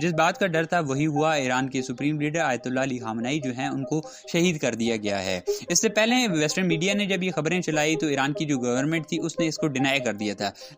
जिस बात का डर था वही हुआ। ईरान के supreme leader Ayatollah Ali Khamenei जो हैं उनको शहीद कर दिया गया है। इससे पहले वेस्टर्न मीडिया ने जब ये खबरें चलाई तो ईरान की जो गवर्नमेंट थी उसने इसको डिनाई कर दिया था,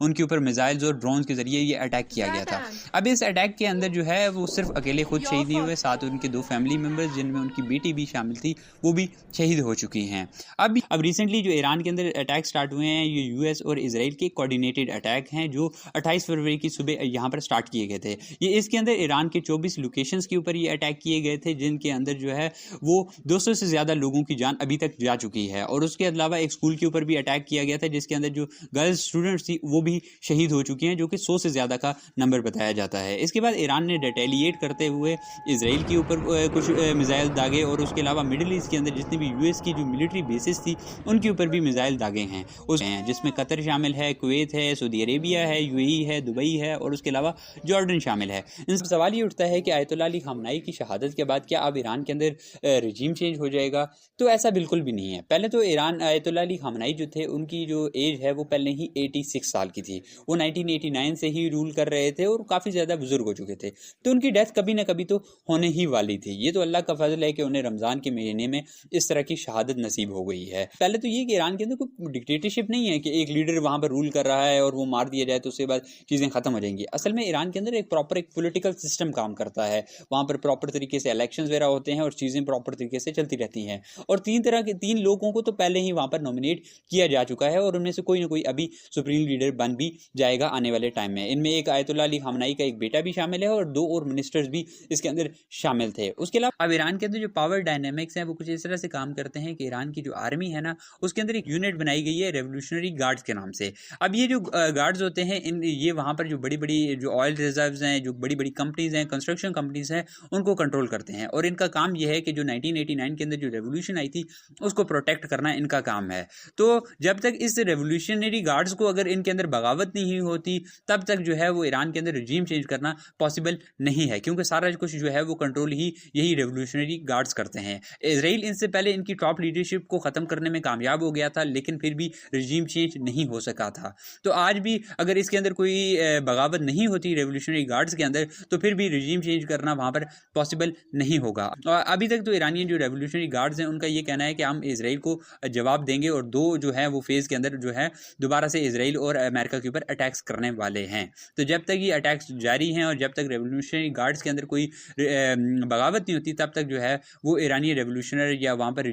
उनके ऊपर मिसाइल्स और ड्रोन के जरिए ये अटैक किया गया था। अब इस अटैक के अंदर जो है वो सिर्फ अकेले खुद शहीद नहीं हुए, साथ उनके 2 फैमिली मेंबर्स जिनमें उनकी बेटी भी शामिल थी वो भी शहीद हो चुकी हैं। अब रिसेंटली जो ईरान के अंदर अटैक स्टार्ट हुए हैं ये यूएस और इजराइल के कोऑर्डिनेटेड अटैक हैं जो 28 फरवरी की सुबह यहाँ पर स्टार्ट किए गए थे। ये इसके अंदर ईरान के 24 लोकेशंस के ऊपर ये अटैक किए गए थे, जिनके अंदर जो है वो 200 से ज़्यादा लोगों की जान अभी तक जा चुकी है। और उसके अलावा एक स्कूल के ऊपर भी अटैक किया गया था जिसके अंदर जो गर्ल्स स्टूडेंट्स थी वो भी शहीद हो चुकी हैं, जो कि 100 से ज़्यादा का नंबर बताया जाता है। इसके बाद ईरान ने रिटेलिएट करते हुए इसराइल के ऊपर कुछ मिसाइल दागे और उसके अलावा मिडिल ईस्ट के अंदर जितनी भी यूएस की जो मिलिट्री बेसिस थी उनके ऊपर भी मिसाइल दागे हैं जिसमें कतर शामिल है, कुवैत है, सऊदी अरेबिया है, यूएई है, दुबई है और उसके अलावा जॉर्डन शामिल है। इन सब सवाल ये उठता है कि आयतुल्लाह अली खामनेई की शहादत के बाद क्या अब ईरान के अंदर रिजीम चेंज हो जाएगा? तो ऐसा बिल्कुल भी नहीं है। पहले तो ईरान आयतुल्लाह अली खामनेई जो थे उनकी जो एज है वो पहले ही 86 साल की थी। वो 1989 से ही रूल कर रहे थे और काफ़ी ज़्यादा बुजुर्ग हो चुके थे, तो उनकी डेथ कभी ना कभी तो होने ही वाली थी। ये तो अल्लाह का फजल है कि उन्हें रमज़ान के महीने में इस तरह की शहादत नसीब हो गई है। पहले तो ये कि ईरान के अंदर कोई डिक्टेटरशिप नहीं है कि एक लीडर वहाँ पर रूल कर रहा है और वो मार दिया जाए तो उसके बाद चीज़ें ख़त्म हो जाएंगी। असल में ईरान के अंदर एक पॉलिटिकल सिस्टम काम करता है। वहाँ पर प्रॉपर तरीके से इलेक्शंस वगैरह होते हैं और चीज़ें प्रॉपर तरीके से चलती रहती हैं। और 3 लोगों को तो पहले ही वहाँ पर नॉमिनेट किया जा चुका है और उनमें से कोई ना कोई अभी सुप्रीम लीडर बन भी जाएगा आने वाले टाइम में। इनमें एक आयतुल्लाह अली खामनेई का एक बेटा भी शामिल है और 2 और मिनिस्टर्स भी इसके अंदर शामिल थे। उसके अलावा अब ईरान के अंदर जो पावर डायनेमिक्स हैं वो कुछ इस तरह से काम करते हैं कि ईरान की जो आर्मी है ना उसके अंदर एक यूनिट बनाई गई है रेवोल्यूशनरी गार्ड्स के नाम से। अब ये जो गार्ड्स होते हैं ये वहाँ पर जो बड़ी बड़ी जो ऑयल रिजर्व्स हैं, जो बड़ी बड़ी कंपनीज हैं, कंस्ट्रक्शन कंपनीज हैं, उनको कंट्रोल करते हैं और इनका काम यह है कि जो 1989 के अंदर जो रेवोल्यूशन आई थी उसको प्रोटेक्ट करना इनका काम है। तो जब तक इस रेवोल्यूशनरी गार्ड्स को अगर इनके अंदर बगावत नहीं होती तब तक जो है वो ईरान के अंदर रिजीम चेंज करना पॉसिबल नहीं है, क्योंकि सारा कुछ जो है वो कंट्रोल ही यही रेवोल्यूशनरी गार्ड्स करते हैं। इजराइल इनसे पहले इनकी टॉप लीडरशिप को ख़त्म करने में कामयाब हो गया था, लेकिन फिर भी रिजीम चेंज नहीं हो सका था। तो आज भी अगर इसके अंदर कोई बगावत नहीं होती रेवोल्यूशनरी गार्ड्स के अंदर तो फिर भी रिजीम चेंज करना वहाँ पर पॉसिबल नहीं होगा। और अभी तक तो ईरानियन जो रेवोल्यूशनरी गार्ड्स हैं उनका ये कहना है कि हम इसराइल को जवाब देंगे और 2 जो है वो फेज़ के अंदर जो है दोबारा से इसराइल और अमेरिका के ऊपर अटैक्स करने वाले हैं। तो जब तक ये अटैक्स जारी हैं और जब तक रेवोल्यूशनरी गार्ड्स के अंदर कोई बगावत नहीं होती तब तक जो है वो ईरानी रेवोल्यूशनरी या वहाँ पर